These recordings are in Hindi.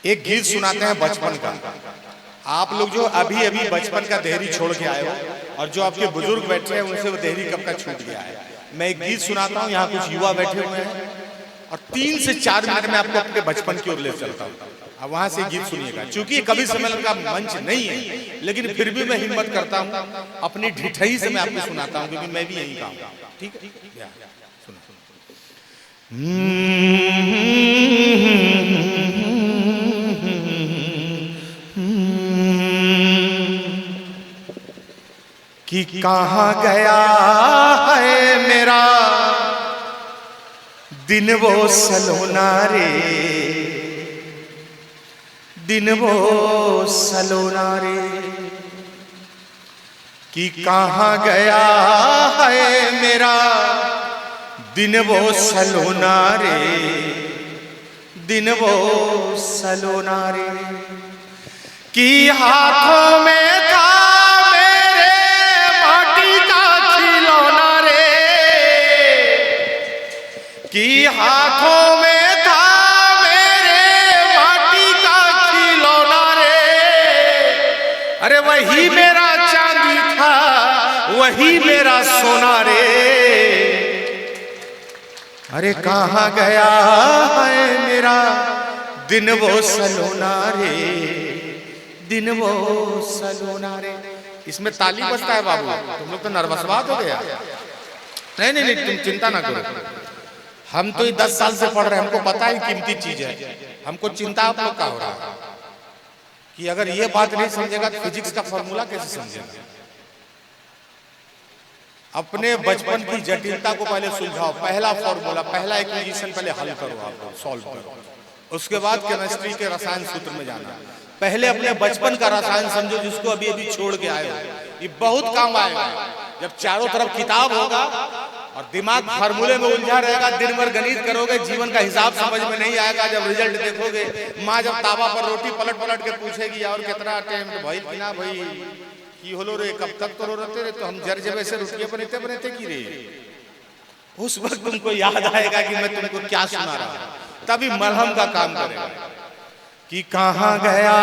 एक गीत सुनाते हैं बचपन का। आप लोग जो अभी अभी बचपन का देहरी छोड़ के आए हो और जो आपके बुजुर्ग बैठे हैं उनसे वो देहरी कब का छूट गया है। मैं एक गीत सुनाता हूँ, यहाँ कुछ युवा बैठे हुए हैं और 3 से 4 मिनट में आपको अपने बचपन की ओर ले चलता हूँ। अब वहां से गीत सुनिएगा। चूंकि ये कवि सम्मेलन का मंच नहीं है, लेकिन फिर भी मैं हिम्मत करता हूँ अपनी ढिठई से मैं आपको सुनाता हूँ, क्योंकि मैं भी यही का हूँ। ठीक है, कि कहाँ गया है मेरा दिन वो सलोना रे, दिन वो सलोना रे, कि कहाँ गया है मेरा दिन वो सलोना रे, दिन वो सलोना रे, कि हाथों में था कि हाथों में था मेरे माटी का खिलौना रे। अरे वही मेरा चांदी था, वही मेरा सोना रे। अरे कहाँ गया है मेरा दिन वो सलोना रे, दिन वो सलोना रे। इसमें ताली बजता है बाबू, तुम लोग तो नर्वस बात हो गया। नहीं नहीं नहीं, तुम चिंता ना करो, हम तो 10 साल से पढ़ रहे हैं, हमको पता है कीमती चीज है। हमको चिंता आप लोग का हो रहा है कि अगर ये बात नहीं समझेगा तो फिजिक्स का फॉर्मूला कैसे समझेगा। अपने बचपन की जटिलता को पहले सुलझाओ। पहला फॉर्मूला, पहला इक्वेशन पहले हल करो, आप सॉल्व करो। उसके बाद केमिस्ट्री के रसायन सूत्र में जाना। पहले अपने बचपन का रसायन समझो, जिसको अभी अभी छोड़ के आए हो। ये बहुत काम आएगा जब चारों तरफ किताब होगा और दिमाग फार्मूले में उलझा रहेगा। दिन भर गणित करोगे, जीवन का हिसाब समझ में नहीं आएगा। जब रिजल्ट देखोगे, माँ जब तावा पर रोटी पलट पलट के पूछेगी और कितना टाइम भाई बिना भाई की होलो रे, कब तक तो रहते रे, तो हम जर जब ऐसे रोटियां बनते बनते की रे। उस वक्त तुमको याद आएगा कि मैं तुमको क्या सुना रहा हूं, तभी मलहम का काम करेगा। कि कहाँ गया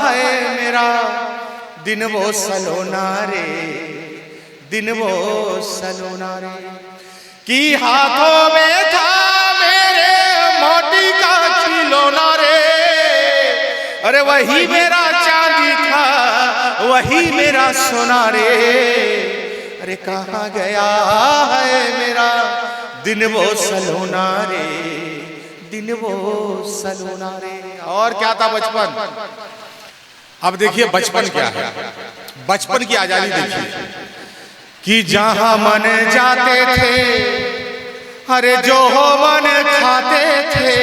है मेरा दिन वो सलोना रे, दिन वो सलोना रे, कि हाथों में था मेरे मोती का खिलौना रे। अरे वही मेरा चांदी था, वही मेरा सोना रे। अरे कहाँ गया है मेरा दिन वो सलोना रे, दिन वो सलोना रे। और क्या था बचपन। अब देखिए बचपन क्या है। बचपन की आजादी देखिए कि जहां मन जाते थे, अरे जो हो मन खाते थे,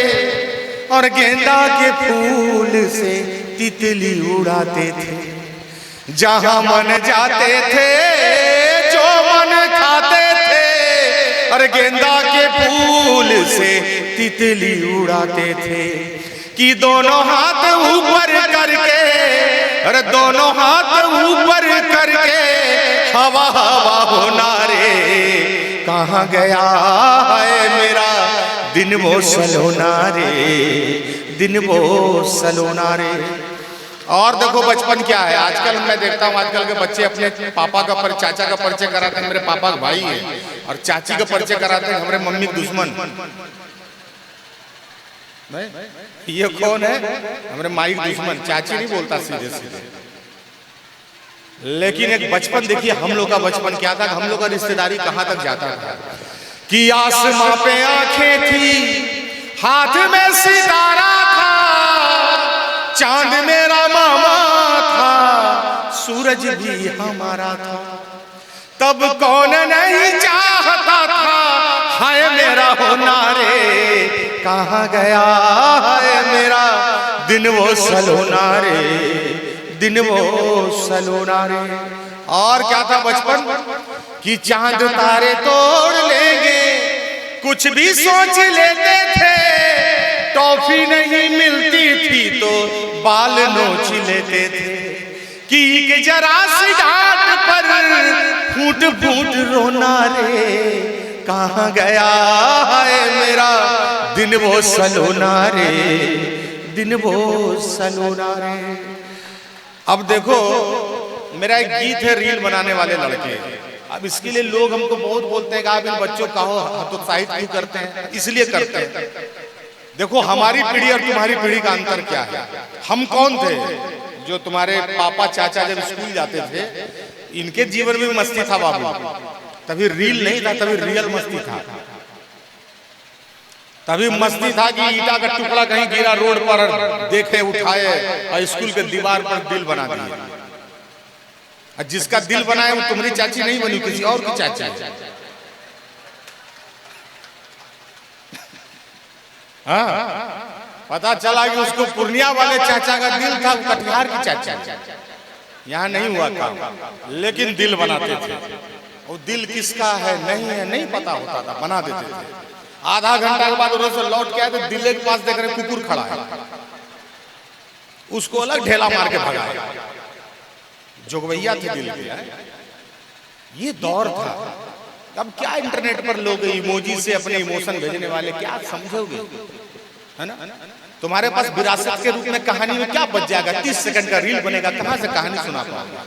और गेंदा के फूल से तितली उड़ाते थे। जहां मन जाते थे, जो मन खाते थे, और गेंदा के फूल से तितली उड़ाते थे। कि दोनों हाथ ऊपर करके, अरे दोनों हाथ ऊपर करके हवा हवा होना रे। कहाँ गया है मेरा दिन वो सलोना रे, दिन वो सलोना रे। और देखो बचपन क्या है। आजकल मैं देखता हूँ आजकल के बच्चे अपने पापा का चाचा का परिचय कराते हैं, मेरे पापा का भाई है, और चाची का परिचय कराते हैं हमारे मम्मी दुश्मन। ये कौन है? हमारे माई दुश्मन। चाची नहीं बोलता सीधे सीधे। लेकिन एक बचपन देखिए हम लोग का बचपन क्या था। हम लोग का रिश्तेदारी कहां तक जाता था कि आसमां पे आंखें थी, हाथ में सितारा था, चांद मेरा मामा था, सूरज भी हमारा था। तब कौन नहीं चाहता था हाय मेरा होना रे। कहाँ गया है मेरा दिन वो सलोना रे, दिन वो सलोना रे। और क्या था बचपन कि चांद तारे तोड़ लेंगे, कुछ भी सोच लेते थे। टॉफी नहीं मिलती थी तो बाल नोच लेते थे। कि जरा सी डांट पर फूट फूट रोना रे। कहाँ गया है मेरा दिन वो सलोना रे, दिन वो सलोना रे। अब देखो मेरा एक गीत है रील बनाने वाले लड़के। अब इसके लिए लोग हमको बहुत बोलते हैं कि आप इन बच्चों का हो हतोत्साहित क्यों करते हैं? इसलिए करते हैं, देखो हमारी पीढ़ी और तुम्हारी पीढ़ी का अंतर क्या है। हम कौन थे जो तुम्हारे पापा चाचा जब स्कूल जाते थे, इनके जीवन में मस्ती था बाबू, तभी रील नहीं था, तभी रियल मस्ती था। तभी मस्ती था कि ईटा का टुकड़ा कहीं गिरा रोड पर, देखे उठाए और स्कूल के दीवार पर दिल बना दिए। और जिसका दिल बनाए वो तुम्हारी चाची नहीं बनी, किसी और की चाची है। हाँ, पता चला कि उसको पूर्णिया वाले चाचा का दिल था, वो कटिहार की चाचा। यहाँ नहीं हुआ काम, लेकिन दिल बनाते थे। वो दिल किसका है नहीं पता होता था, बना देते थे। आधा घंटा के बाद उधर से लौट के आए तो दिल के पास देख रहे कुकुर खड़ा है, उसको अलग ढेला मार के भगाया। जोगवैया थे दिल के। ये दौर था। अब क्या इंटरनेट पर लोग इमोजी से अपने इमोशन भेजने वाले, क्या समझोगे, है ना? तुम्हारे पास विरासत के रूप में कहानी में क्या बच जाएगा? 30 सेकंड का रील बनेगा, कहां से कहानी सुना पाओगे?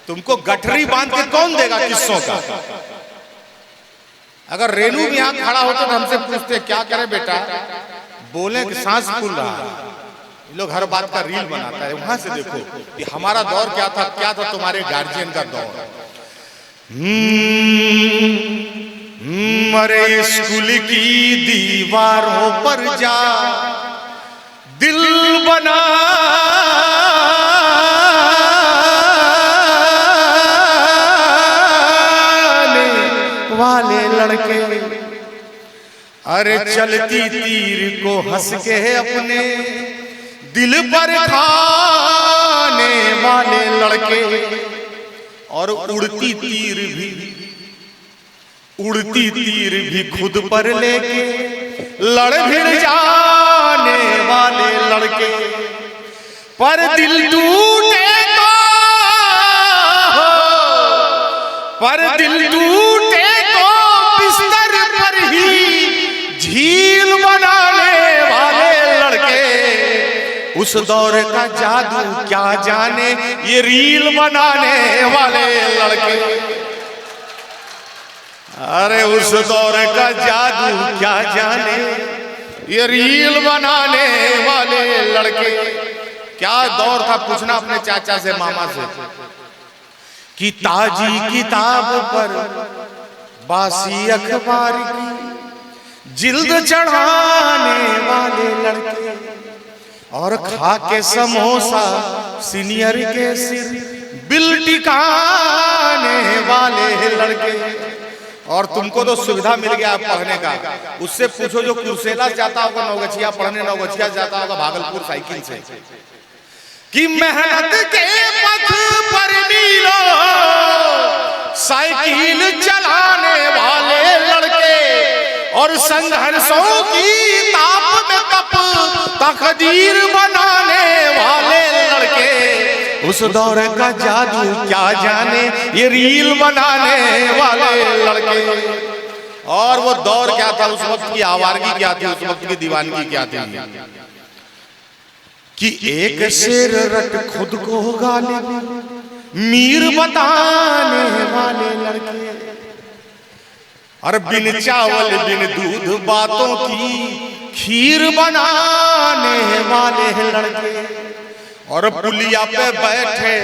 तुमको गठरी बांध के कौन देगा किस्सों का? अगर रेनू भी यहाँ खड़ा होता तो हमसे पूछते क्या करे बेटा, बोले कि सांस फूल रहा है। लोग हर बात का रील बनाता है। वहां से देखो कि हमारा दौर क्या था तुम्हारे गार्जियन का दौर। अरे स्कूल की दीवारों पर जा दिल बना वाले लड़के, अरे चलती तीर को हंस के अपने दिल पर खाने वाले लड़के, और उड़ती तीर भी खुद पर लेके लड़ भिड़ जाने वाले लड़के। पर दिल टूटे तो बिस्तर पर ही झील बनाने वाले लड़के। उस दौर का जादू क्या जाने ये रील बनाने वाले लड़के। अरे उस दौर का जादू क्या जाने ये रील बनाने वाले लड़के। क्या दौर था, पूछना अपने चाचा से मामा से कि ताजी किताब पर बासी अखबार की जिल्द चढ़ाने वाले लड़के, और खा के समोसा सीनियर के सिर बिल टिकाने वाले लड़के। और तुमको तो सुविधा मिल गया पढ़ने का, उससे पूछो जो कुर्सेला जाता होगा नौगछिया पढ़ने, नौगछिया जाता होगा भागलपुर साइकिल से, कि मेहनत के पथ पर नीलो साइकिल चलाने वाले लड़के, और संघर्षों की ताप में तप तकदीर बनाने वाले लड़के। उस दौर का जादू क्या जाने ये रील बनाने वाले लड़के। और वो दौर क्या था, उस वक्त की आवारगी क्या थी, उस वक्त की दीवानगी क्या थी, कि एक शेर रट खुद को गालिब मीर बताने वाले लड़के, और बिन चावल बिन दूध बातों की खीर बनाने वाले लड़के, और पुलिया पे बैठे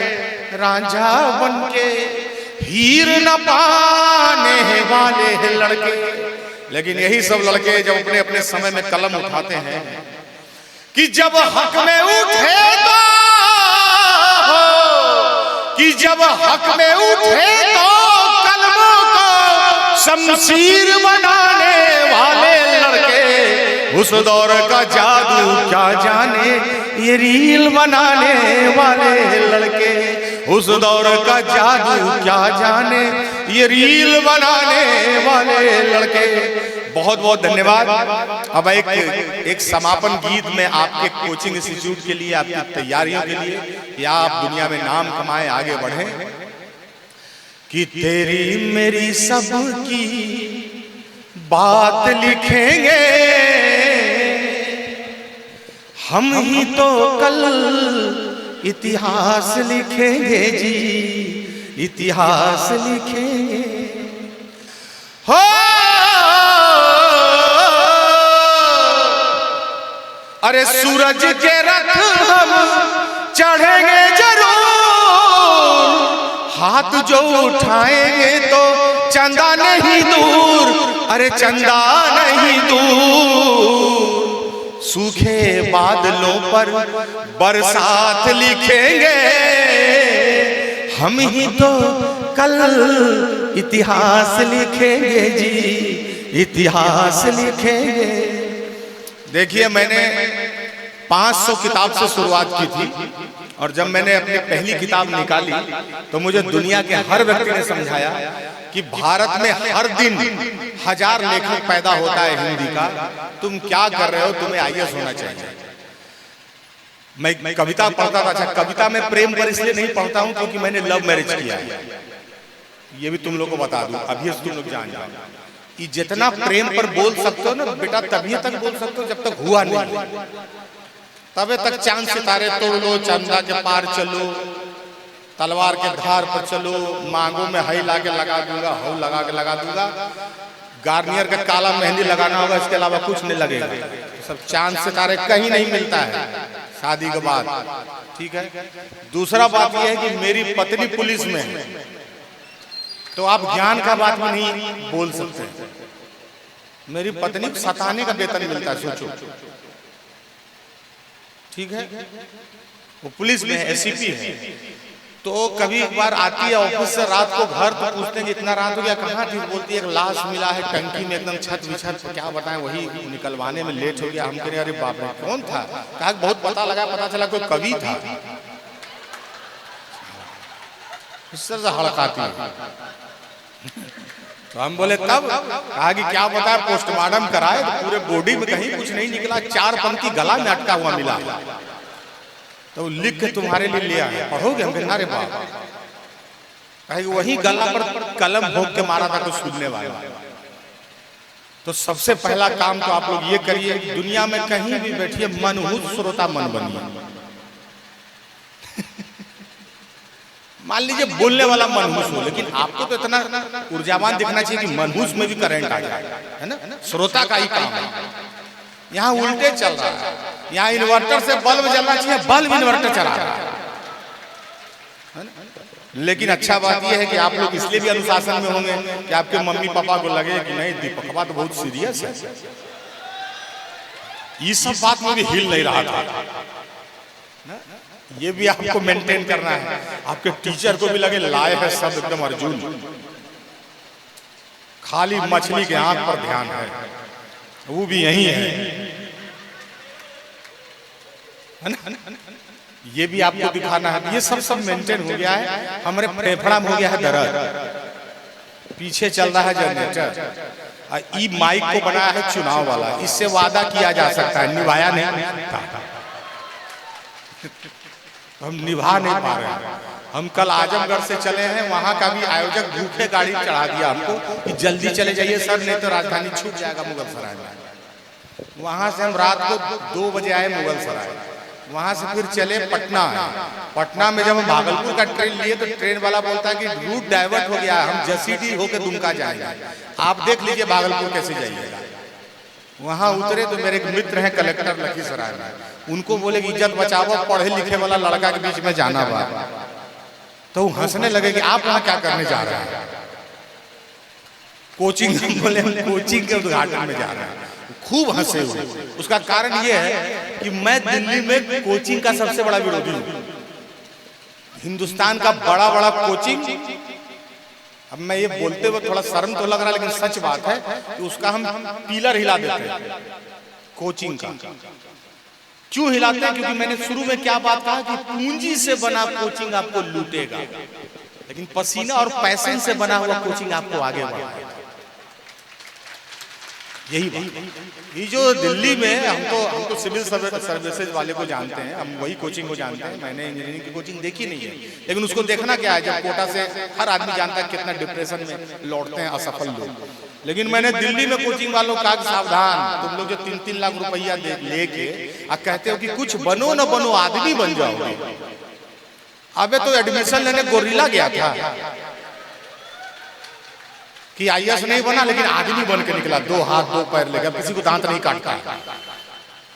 रांझा बनके हीर न पाने वाले लड़के। लेकिन यही सब लड़के जब अपने अपने समय में कलम उठाते हैं कि जब हक में उठे तो, कलमों को शमशीर बनाने वाले लड़के। उस दौर का जादू क्या जाने ये रील बनाने वाले लड़के। उस दौर का जादू क्या जाने ये रील बनाने वाले लड़के। बहुत बहुत धन्यवाद। अब एक समापन गीत में आपके कोचिंग इंस्टीट्यूट के लिए, आपकी तैयारियों के लिए, या आप दुनिया में नाम कमाएं, आगे बढ़ें, कि तेरी मेरी सबकी बात लिखेंगे हम ही तो कल इतिहास लिखेंगे जी, इतिहास लिखेंगे। हो अरे सूरज के रथ हम चढ़ेंगे जरूर, हाथ जो उठाएंगे तो चंदा नहीं दूर, अरे चंदा नहीं दूर। सूखे बादलों पर बरसात लिखेंगे, हम ही तो कल इतिहास लिखेंगे जी, इतिहास लिखेंगे। देखिए मैंने 500 किताब से शुरुआत की थी, और जब मैंने अपनी पहली किताब निकाली तो मुझे दुनिया के हर व्यक्ति ने समझाया कि भारत में हर दिन 1000 लेखक पैदा होता है हिंदी का, तुम क्या कर रहे हो, तुम्हें IAS होना चाहिए। मैं कविता पढ़ता था। अच्छा, कविता में प्रेम पर इसलिए नहीं पढ़ता हूं क्योंकि मैंने लव मैरिज किया है, ये भी तुम लोग को बता दूं, अभी तुम लोग जान जाओ कि जितना प्रेम पर बोल सकते हो ना बेटा, तभी तक बोल सकते हो जब तक हुआ नहीं, तबे तक चांद सितारे तोड़ लो, चंदा के पार चलो, तलवार के धार पर चलो, मांगों में हई लाके लगा दूंगा, हऊ लगा के लगा दूंगा, गार्नियर का काला मेहंदी लगाना होगा, इसके अलावा कुछ नहीं लगेगा। सब चांद सितारे कहीं नहीं मिलता है शादी के बाद, ठीक है। दूसरा बात यह है कि मेरी पत्नी पुलिस में है, तो आप ज्ञान का बात में नहीं बोल सकते। मेरी पत्नी को सताने का वेतन मिलता है, सोचो, ठीक है। वो पुलिस में है, SCP है। तो कभी एक बार आती है ऑफिस से रात को घर, तो पूछते हैं कि इतना रात हो गया कहाँ थी, बोलती है एक लाश मिला है टंकी में एकदम छत बिछत, क्या बताएं, वही निकलवाने में लेट हो गया। हम कह रहे अरे बाप रे कौन था, कहा बहुत पता लगा, पता चला कोई कवि था। इससे हड़काती है। तो हम बोले तब, कहा कि क्या बताया, पोस्टमार्टम कराए तो पूरे बॉडी में कहीं कुछ नहीं निकला, 4 पंक्ति गला में अटका हुआ मिला, तो लिख के तुम्हारे लिए ले आए, पढ़ोगे। हम अरे बाप, कहे वही गला पर कलम भोग के मारा था कुछ सुनने वाला। तो सबसे पहला काम तो आप लोग ये करिए, दुनिया में कहीं भी बैठिए मनहूस श्रोता मन बनिए। मान लीजिए बोलने वाला मनहूस हो, लेकिन आपको तो इतना ऊर्जावान दिखना चाहिए कि मनहूस में भी करंट आ जाए, है ना। श्रोता का ही काम है। यहाँ उल्टे चल रहा है, यहाँ इन्वर्टर से बल्ब जलना चाहिए, बल्ब इन्वर्टर चला रहा है। लेकिन अच्छा बात यह है कि आप लोग इसलिए भी अनुशासन में होंगे कि आपके मम्मी पापा को लगे कि नहीं दीपकवा तो बहुत सीरियस है, ये सब बात में भी हिल नहीं रहा था। ये भी आपको मेंटेन करना है। आपके टीचर को भी लगे लाए है सब एकदम अर्जुन, खाली मछली के आंख पर ध्यान है, वो भी यही है ना? ये भी आपको दिखाना है। ये सब मेंटेन हो गया है। हमारे फेफड़ा में हो गया है दर्द, पीछे चल रहा है जनरेटर, ई माइक को बनाया है चुनाव वाला, इससे वादा किया जा सकता है, निभाया नहीं था। हम निभा नहीं पा रहे हैं। हम कल आजमगढ़ से चले हैं, वहां का भी आयोजक भूखे गाड़ी चढ़ा दिया हमको कि जल्दी चले जाइए सर, नहीं तो राजधानी छूट जाएगा मुगलसराय में। वहां से हम रात को 2 बजे आए मुगलसराय, वहां से फिर चले पटना। पटना में जब हम भागलपुर का ट्रेन लिए तो ट्रेन वाला बोलता है कि रूट डाइवर्ट हो गया, हम जसीडीह होकर दुमका जाएंगे, आप देख लीजिए भागलपुर कैसे जाइएगा। वहां उतरे तो मेरे एक मित्र हैं कलेक्टर लखीसराय में, उनको बोले कि इज्जत बचाओ, पढ़े लिखे वाला लड़का के बीच में जाना बा। तो हंसने लगे कि आप वहां क्या करने जा रहे हैं, कोचिंग। बोले कोचिंग के उद्घाटन में जा रहे हैं। खूब हंसे हुए। उसका कारण ये है कि मैं दिल्ली में कोचिंग का सबसे बड़ा विरोधी हूँ। हिंदुस्तान का बड़ा बड़ा कोचिंग, अब मैं ये बोलते हुए थोड़ा शर्म तो लग रहा है, लेकिन सच बात है कि उसका हम पिलर हिला देते हैं कोचिंग का। क्यों हिलाते हैं? क्योंकि मैंने शुरू में क्या बात कहा कि पूंजी से बना कोचिंग आपको लूटेगा, लेकिन पसीना और पैशन से बना हुआ कोचिंग आपको आगे बढ़ाएगा। यही बात। ये जो दिल्ली में हम तो सिविल सर्विसेज वाले को जानते हैं, हम वही कोचिंग को जानते हैं। मैंने इंजीनियरिंग की कोचिंग देखी नहीं है, लेकिन उसको देखना क्या है, जब कोटा से हर आदमी जानता है कितना डिप्रेशन में लौटते हैं असफल लोग। लेकिन मैंने दिल्ली में कोचिंग वालों का सावधान, तुम लोग जो 3-3 लाख रुपया लेके कहते हो कि कुछ बनो न बनो आदमी बन जाओगे। अबे तो एडमिशन लेने गोरिल्ला गया था कि आईएएस नहीं बना लेकिन आदमी बन के निकला, 2 हाथ 2 पैर लेकर, किसी को दांत नहीं काटता।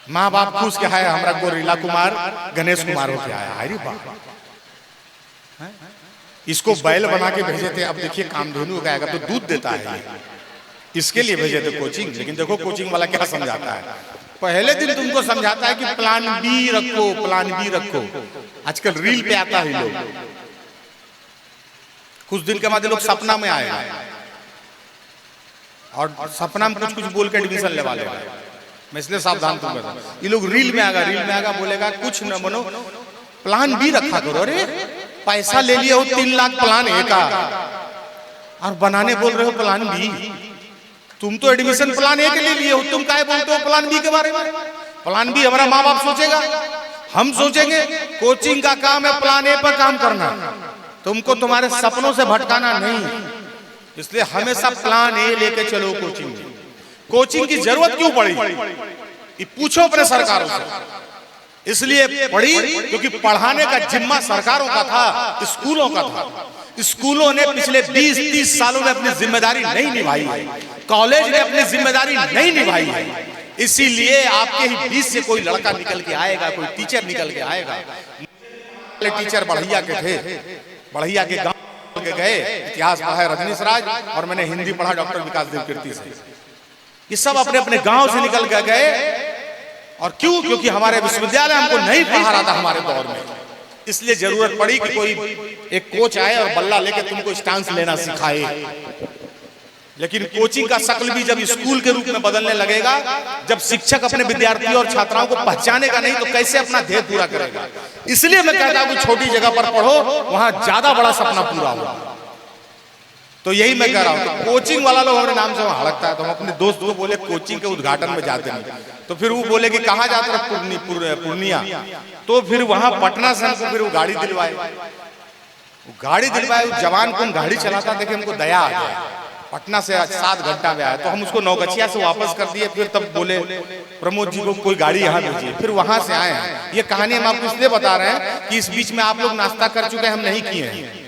माँ बाप खुश के है हमारा गोरिल्ला कुमार गणेश कुमार हो गया है। अरे बाप, इसको बैल बना के भेजे थे, अब देखिए कामधेनु गाएगा तो दूध देता है, इसके लिए भेजे थे कोचिंग। लेकिन देखो कोचिंग वाला क्या समझाता है, पहले दिन तुमको समझाता है कि प्लान बी रखो, प्लान बी रखो। आजकल रील पे आता है लोग, कुछ दिन के बाद लोग सपना में आएगा और सपना में कुछ कुछ बोल के एडमिशन लेवा लेगा। मैं इसलिए सावधान तुम बता, ये लोग रील में आएगा बोलेगा कुछ न बनो, प्लान बी रखा करो। अरे पैसा ले लिए हो 3 लाख प्लान ए का और बनाने बोल रहे हो प्लान बी। तुम तो एडमिशन प्लान ए के लिए लिए हो, तुम काहे बोलते हो प्लान बी के बारे में? प्लान बी हमारा माँ बाप सोचेगा, हम सोचेंगे। कोचिंग का काम है प्लान ए पर काम करना, तुमको तुम्हारे सपनों से भटकाना नहीं। इसलिए हमेशा प्लान ए लेके चलो कोचिंग में। कोचिंग की जरूरत क्यों पड़ी ये पूछो अपने सरकारों से। इसलिए पड़ी क्योंकि पढ़ाने का जिम्मा सरकारों का था, स्कूलों का था। स्कूलों ने पिछले 20-30 सालों में अपनी जिम्मेदारी नहीं निभाई है, कॉलेज ने अपनी जिम्मेदारी नहीं निभाई है। इसीलिए आपके ही बीच से कोई लड़का निकल के आएगा, कोई टीचर निकल के आएगा। टीचर बढ़िया के थे, बढ़िया के गांव के गए, इतिहास पढ़ा है रजनीश राज, और मैंने हिंदी पढ़ा डॉक्टर विकास देव कीर्ति से। ये सब अपने अपने गांव से निकल के गए। और क्यों? क्योंकि हमारे विश्वविद्यालय हमको नहीं पढ़ा रहा था हमारे दौर में। इसलिए जरूरत पड़ी कि कोई एक कोच आए और बल्ला लेके तुमको स्टांस लेना सिखाए। लेकिन कोचिंग का शक्ल भी जब स्कूल के रूप में बदलने लगेगा, जब शिक्षक अपने विद्यार्थियों और छात्राओं को पहचानेगा नहीं तो कैसे अपना ध्येय पूरा करेगा। इसलिए मैं कहता हूं कि छोटी जगह पर पढ़ो, वहां ज्यादा बड़ा सपना पूरा होगा। तो यही मैं कह रहा हूं। तो कोचिंग वाला लोग हमारे नाम से वहां हड़कता है। तो हम अपने दोस्त को बोले कोचिंग के उद्घाटन में जाते हैं, तो फिर वो बोले कि कहाँ जाते हैं? पूर्णिया। तो फिर वहां पटना से हमको फिर वो गाड़ी दिलवाए, जवान को गाड़ी चलाता देखे हमको दया आ गया। पटना से 7 घंटा में आया, तो हम उसको नौगछिया से वापस कर दिए। फिर तब बोले प्रमोद जी को कोई गाड़ी यहाँ भेजिए। फिर वहां से आए हैं। ये कहानी हम आपको इसलिए बता रहे हैं कि इस बीच में आप लोग नाश्ता कर चुके हैं, हम नहीं किए हैं।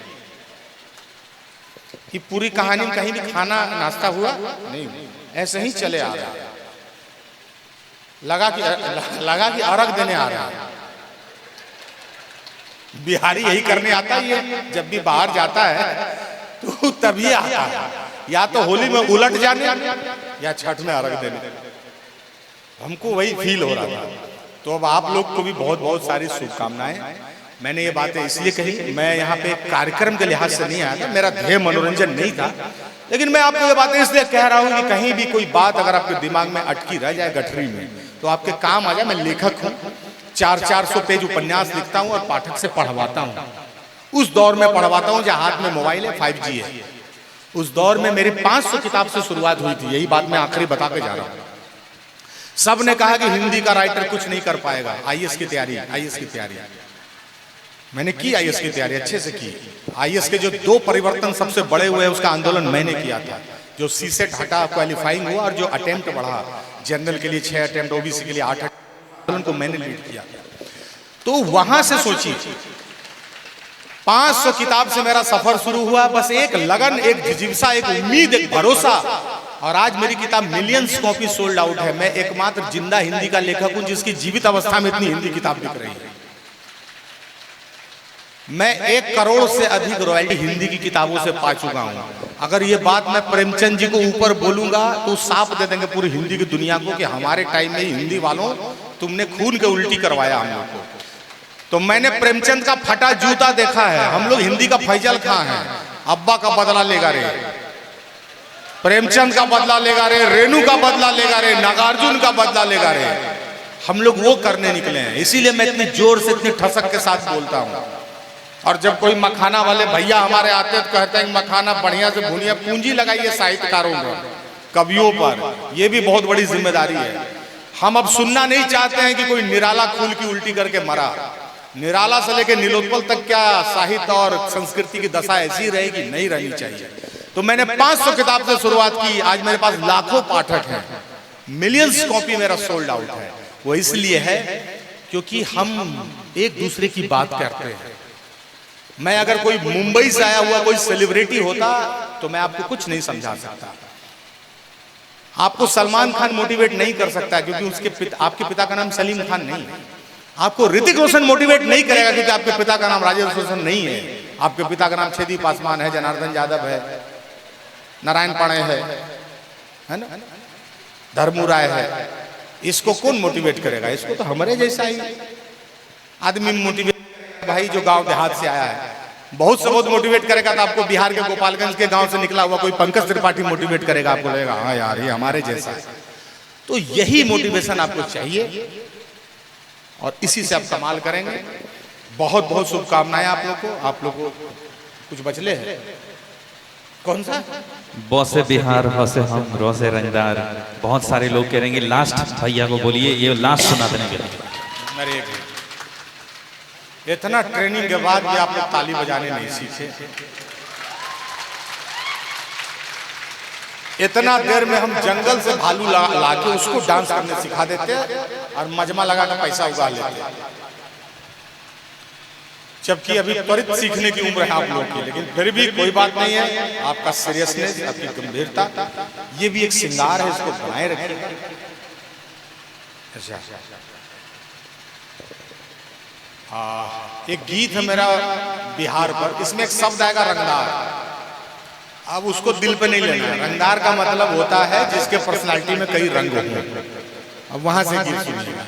कि पूरी कहानी में कहीं भी खाना नाश्ता हुआ नहीं, ऐसे ही चले आ रहा। लगा कि अर्घ देने आ रहा है। बिहारी यही करने आता है, ये जब भी बाहर जाता है तो तभी आता है, या तो होली में उलट जाने या छठ में अर्घ देने। हमको वही फील हो रहा था। तो अब आप लोग को भी बहुत बहुत सारी शुभकामनाएं। मैंने ये बातें इसलिए कही, मैं यहाँ पे कार्यक्रम के लिहाज से नहीं आया था, मेरा ध्येय मनोरंजन नहीं था। लेकिन मैं आपको ये बातें इसलिए कह रहा हूँ कि कहीं भी कोई बात अगर आपके दिमाग में अटकी रह जाए गठरी में, तो आपके काम आ जाए। मैं लेखक हूँ, 400-400 पेज उपन्यास लिखता हूँ और पाठक से पढ़वाता हूँ। उस दौर में पढ़वाता हूँ जहाँ हाथ में मोबाइल है, 5G है। उस दौर में मेरी 500 किताब से शुरुआत हुई थी। यही बात मैं आखिरी बता के जा रहा हूँ। सब ने कहा कि हिंदी का राइटर कुछ नहीं कर पाएगा। आईएएस की तैयारी मैंने की, आईएएस की तैयारी अच्छे से की। आईएएस के जो 2 परिवर्तन सबसे बड़े हुए उसका आंदोलन मैंने किया था। जो सीसेट हटा, क्वालिफाइंग हुआ, और जो अटेम्प्ट बढ़ा, जनरल के लिए 6 अटेम्प्ट, ओबीसी के लिए 8 अटेम्प्ट को मैंने लीड किया। तो वहां से सोचिए 500 किताब से मेरा सफर शुरू हुआ। बस एक लगन, एक जिज्ञासा, एक उम्मीद, एक भरोसा, और आज मेरी किताब मिलियंस कॉपी सोल्ड आउट है। मैं एकमात्र जिंदा हिंदी का लेखक हूं जिसकी जीवित अवस्था में इतनी हिंदी किताब बिक रही है। मैं 1 करोड़ से अधिक रॉयल्टी हिंदी की किताबों से पा चुका हूं। अगर ये बात मैं प्रेमचंद जी को ऊपर बोलूंगा तो साफ दे देंगे पूरी हिंदी की दुनिया को कि हमारे टाइम में हिंदी वालों तुमने खून के उल्टी करवाया हम लोग को। तो मैंने प्रेमचंद का फटा जूता देखा है। हम लोग हिंदी का फैजल खां हैं। अब्बा का बदला लेगा रे, प्रेमचंद का बदला लेगा रे, रेणु का बदला लेगा रे, नागार्जुन का बदला लेगा रे। हम लोग वो करने निकले हैं। इसीलिए मैं इतनी जोर से, इतनी ठसक के साथ बोलता हूँ। और जब कोई मखाना वाले भैया हमारे आते हैं तो कहते हैं मखाना बढ़िया से भुनिया, पूंजी लगाइए साहित्यकारों पर, कवियों पर। ये भी बहुत बड़ी जिम्मेदारी है। हम अब सुनना नहीं चाहते हैं कि कोई निराला खून की उल्टी करके मरा। निराला से लेकर नीलोत्पल तक क्या साहित्य और संस्कृति की दशा ऐसी रहेगी? नहीं रहनी चाहिए। तो मैंने 500 किताब से शुरुआत की, आज मेरे पास लाखों पाठक हैं, मिलियंस कॉपी मेरा सोल्ड आउट है। वो इसलिए है क्योंकि हम एक दूसरे की बात करते हैं। मैं अगर कोई मुंबई से आया हुआ कोई सेलिब्रिटी होता तो मैं आपको कुछ नहीं समझा सकता। आपको सलमान खान मोटिवेट नहीं कर सकता क्योंकि आपके पिता का नाम सलीम खान नहीं है। आपको ऋतिक रोशन मोटिवेट नहीं करेगा क्योंकि आपके पिता का नाम राजेश रोशन नहीं है। आपके पिता का नाम छेदी पासवान है, जनार्दन यादव है, नारायण पाणे है ना, धर्मू राय है। इसको कौन मोटिवेट करेगा? इसको तो हमारे जैसा ही आदमी मोटिवेट, भाई जो गांव देहात से आया है। बहुत से बहुत मोटिवेट करेगा तो आपको बिहार के गोपालगंज के गांव से निकला हुआ कोई पंकज त्रिपाठी मोटिवेट करेगा, आपको लगेगा हाँ यार ये हमारे जैसा है। तो यही मोटिवेशन आपको चाहिए और इसी से आप कमाल करेंगे। बहुत बहुत शुभकामनाएं आप लोग को। आप लोग को कुछ बचले है? कौन सा? बौसे बिहार हौसे हम रोसे रंगदार। बहुत सारे लोग कह रहेंगे लास्ट भैया को बोलिए, ये लास्ट सुना देने के लिए। अरे इतना ट्रेनिंग के बाद भी आप लोग ताली बजाने नहीं सीखे। इतना देर में हम जंगल से भालू लाके उसको डांस करने सिखा देते और मजमा लगा कर पैसा उगा लेते, जबकि अभी त्वरित सीखने की उम्र है आप लोगों की। लेकिन फिर भी कोई बात नहीं है, आपका सीरियसनेस, आपकी गंभीरता, ये भी एक श्रृंगार है, इसको बनाए रखिए। अच्छा, एक गीत है मेरा बिहार पर, इसमें एक शब्द आएगा रंगदार। अब उसको दिल पे नहीं लेना। रंगदार का मतलब होता है जिसके पर्सनालिटी में कई रंग होते हैं। अब वहां से गीत सुनिएगा।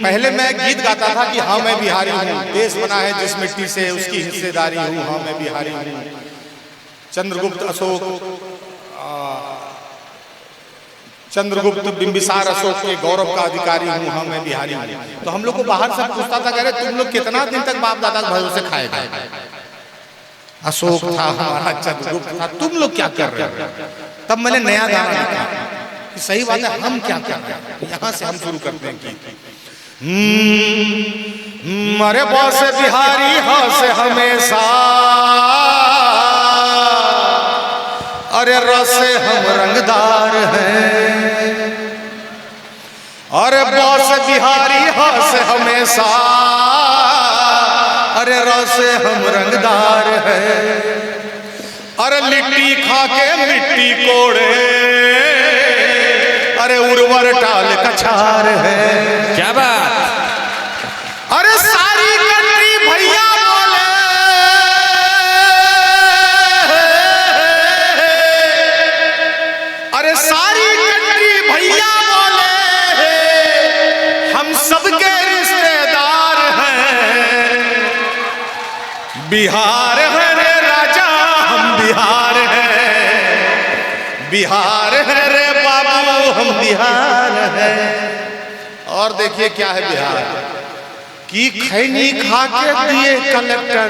पहले मैं गीत गाता था कि हाँ मैं बिहारी हूँ, देश बना है जिस मिट्टी से उसकी हिस्सेदारी हूँ, हाँ मैं बिहारी हूँ, चंद्रगुप्त अशोक चंद्रगुप्त बिंबिसार अशोक के गौरव का अधिकारी हूँ, हाँ मैं बिहारी हूँ। तो हम लोग को बाहर से पूछता था, कह रहे तुम लोग कितना दिन तक बाप दादा के भरोसे खाएगा? अशोक था हमारा, चंद्रगुप्त था, तुम लोग क्या कर रहे हो? तब मैंने नया गाना लिखा कि सही बात है, हम क्या कर रहे हैं। यहाँ से हम शुरू करते हैं कि अरे बौस बिहारी हौस हमेशा, अरे रसे हम रंगदार हैं, अरे बौस बिहारी हौस हमेशा, अरे रसे हम रंगदार हैं, अरे लिट्टी खा के मिट्टी कोड़े, अरे उर्वर टाल कछार है। क्या बात! अरे सारी कंट्री भैया बोले, अरे सारी कंट्री भैया बोले, हम सबके रिश्तेदार हैं। बिहार है रे राजा, हम बिहार है, बिहार है रे बाबू, हम बिहार है। और देखिए क्या है बिहार की, खैनी खा के दिए कलेक्टर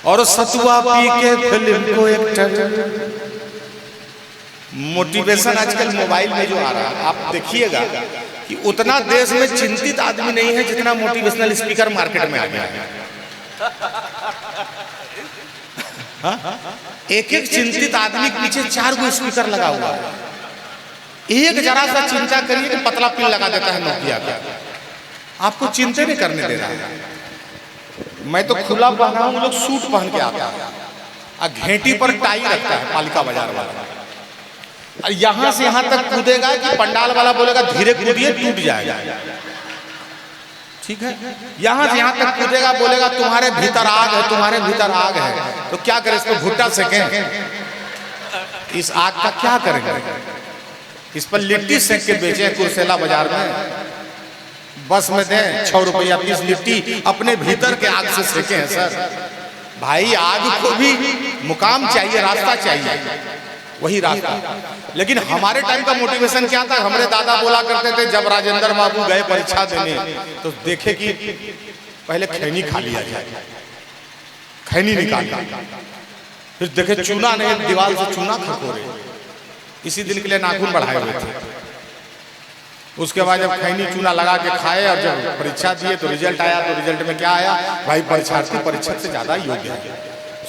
और सतुआ पी के फिल्म को एक्टर। मोटिवेशन आजकल मोबाइल में जो आ रहा है, आप देखिएगा कि उतना देश में चिंतित आदमी नहीं है जितना मोटिवेशनल स्पीकर मार्केट में आ गया है। एक एक चिंतित आदमी के पीछे 4 गो स्पीकर लगा हुआ है। एक जरा सा चिंता करिए कि पतला पिन लगा देता है नोकिया का, आपको चिंता नहीं करने दे रहा है। मैं तो खुला पहना हूं, लोग सूट पहन के आता है और घेंटी पर टाई रखता है पालिका बाजार वाला, और यहां से यहां तक कूदेगा कि पंडाल वाला बोलेगा धीरे कूदिए टूट जाएगा। ठीक है, यहां से यहां तक कूदेगा, बोलेगा तुम्हारे भीतर आग है, तुम्हारे भीतर आग है। तो क्या करें, इसको भुट्टा सेकें? इस आग का क्या करेंगे? इस पर लिट्टी सेक के बेचे कुरसेला बाजार में, बस में दें 6 रुपया 30 लिट्टी, अपने भीतर के आग से सेके हैं सर। भाई आग को भी मुकाम चाहिए, रास्ता चाहिए, वही रास्ता। लेकिन हमारे टाइम का मोटिवेशन क्या था? हमारे दादा बोला करते थे जब राजेंद्र बाबू गए परीक्षा देने तो देखे कि पहले खैनी खा लिया जाए, खैनी निकाला, फिर देखे चूना नहीं, दीवार से चूना खखोरे, इसी दिन के लिए नाखून बढ़ाए हुए थे। उसके बाद जब खैनी चूना लगा के खाए और जब परीक्षा दिए तो रिजल्ट आया, तो रिजल्ट में क्या आया, भाई परीक्षार्थी परीक्षा से ज्यादा योग्य है।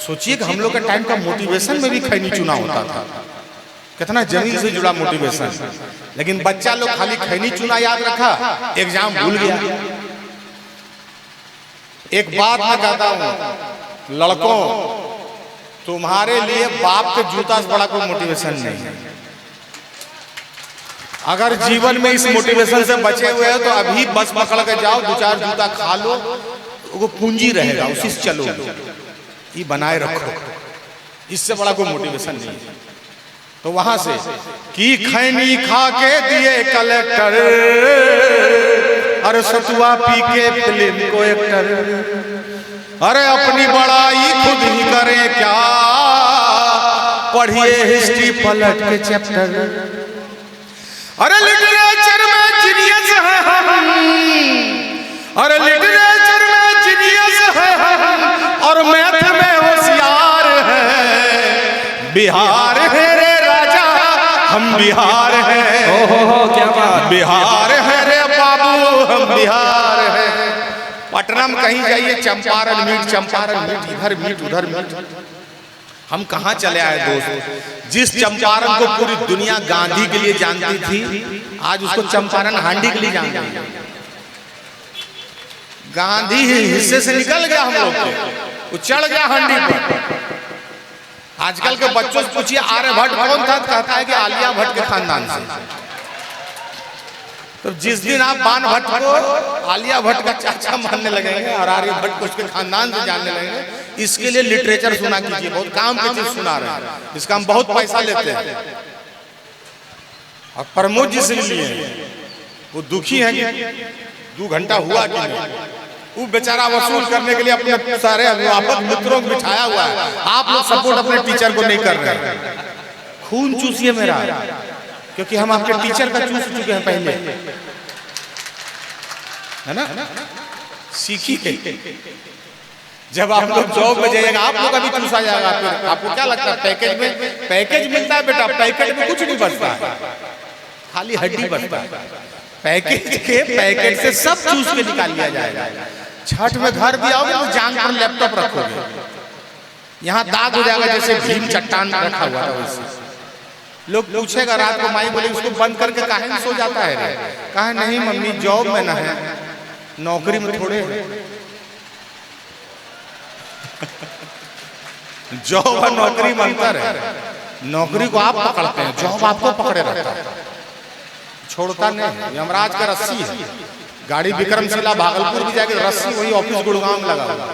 सोचिए कि हम लोग के टाइम का मोटिवेशन में भी खैनी चूना होता था, कितना जमीन से जुड़ा मोटिवेशन। लेकिन बच्चा लोग खाली खैनी चूना याद रखा, एग्जाम भूल गया। एक बात मैं कहता हूं लड़कों, तुम्हारे लिए बाप के जूता से बड़ा कोई मोटिवेशन नहीं है। अगर जीवन में इस मोटिवेशन से बचे हुए हो तो अभी बस पकड़ के जाओ, 2-4 जूता खा लो, वो पूंजी रहेगा, उसी से चलो, ये बनाए रखो। इससे बड़ा कोई मोटिवेशन नहीं है। तो वहां से कि खैनी खा के दिए कलेक्टर, अरे सतुआ पी के फिल्म को एक्टर, अरे अपनी बड़ाई खुद ही करें क्या, पढ़िए हिस्ट्री पलट के चैप्टर। अरे लिटरेचर में जीनियस है हम, अरे लिटरेचर में जीनियस है हम, और मैथ में होशियार है। बिहार है रे राजा, हम बिहार है। ओहो क्या बात, बिहार है रे बाबू, हम बिहार है। पटना में कहीं जाइए, चंपारण मीट, चंपारण मीट, इधर मीट उधर मीट। हम कहाँ चले आए दोस्त। जिस चंपारण को पूरी दुनिया गांधी के लिए जानती थी, आज उसको चंपारण हांडी के लिए जानती है। गांधी हिस्से से निकल गया हम लोग के, वो चढ़ गया हांडी पर। आजकल के बच्चों से पूछिए आर्यभट्ट कौन था, कहता है कि आलिया भट्ट के खानदान से। तो जिस दिन आप बाण भट्ट को आलिया भट्ट का चाचा मानने लगेंगे और आर्यभट्ट को उसके खानदान से जानने लगेंगे, इसके लिए लिटरेचर सुना कीजिए, बहुत काम की चीज सुना रहे हैं, इसका हम बहुत पैसा लेते हैं। और प्रमोद जी से लिए वो दुखी है कि 2 घंटा हुआ कि नहीं, वो बेचारा वसूल करने के लिए अपने सारे अभिभावक मित्रों को बिठाया हुआ है। आप लोग सपोर्ट अपने टीचर को नहीं कर रहे, खून चूसिए मेरा, क्योंकि हम आपके टीचर का चूस चुके हैं पहले, है ना। सीखिए, जब आप लोग जॉब में जाइएगा आप लोग अभी चूसा जाएगा। फिर आपको क्या लगता है पैकेज में, पैकेज मिलता है बेटा, पैकेज में कुछ नहीं बचता है, खाली हड्डी बचता है। पैकेज के पैकेट से सब चूस के निकाल लिया जाएगा। छठ में घर भी आओगे तो जांग पर लैपटॉप रखोगे, यहाँ दाग हो जाएगा जैसे भीम चट्टान रखा हुआ था वैसे। लोग पूछेगा रात को, माई बोले उसको बंद करके काहे सो जाता है रे? कहा नहीं मम्मी जॉब में ना है, नौकरी में थोड़े जॉब और नौकरी में अंतर है। नौकरी को आप पकड़ते हैं, जॉब आपको पकड़े रहता है, छोड़ता नहीं। यमराज का रस्सी है, गाड़ी विक्रमशिला भागलपुर भी जाएगी, रस्सी वही ऑफिस गुड़गांव में लगा हुआ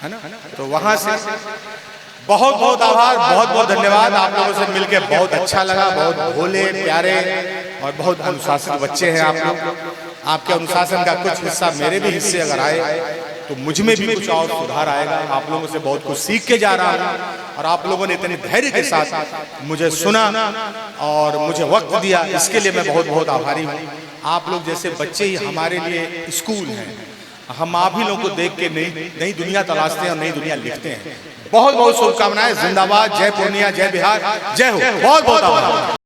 है ना। तो वहां से बहुत बहुत आभार, बहुत बहुत धन्यवाद। आप लोगों से मिलके बहुत अच्छा लगा, बहुत भोले प्यारे और बहुत अनुशासित बच्चे हैं आप लोग। आपके अनुशासन का कुछ हिस्सा मेरे भी हिस्से अगर आए तो मुझ में भी कुछ और सुधार आएगा। आप लोगों से बहुत कुछ सीख के जा रहा हूँ और आप लोगों ने इतने धैर्य के साथ मुझे सुना और मुझे वक्त दिया, इसके लिए मैं बहुत बहुत आभारी हूँ। आप लोग जैसे बच्चे ही हमारे लिए स्कूल हैं। हम आप ही लोगों को देख के नई दुनिया तलाशते हैं और नई दुनिया लिखते हैं। बहुत बहुत शुभकामनाएं। जिंदाबाद, जय पूर्णिया, जय बिहार, जय हो। बहुत बहुत आभार।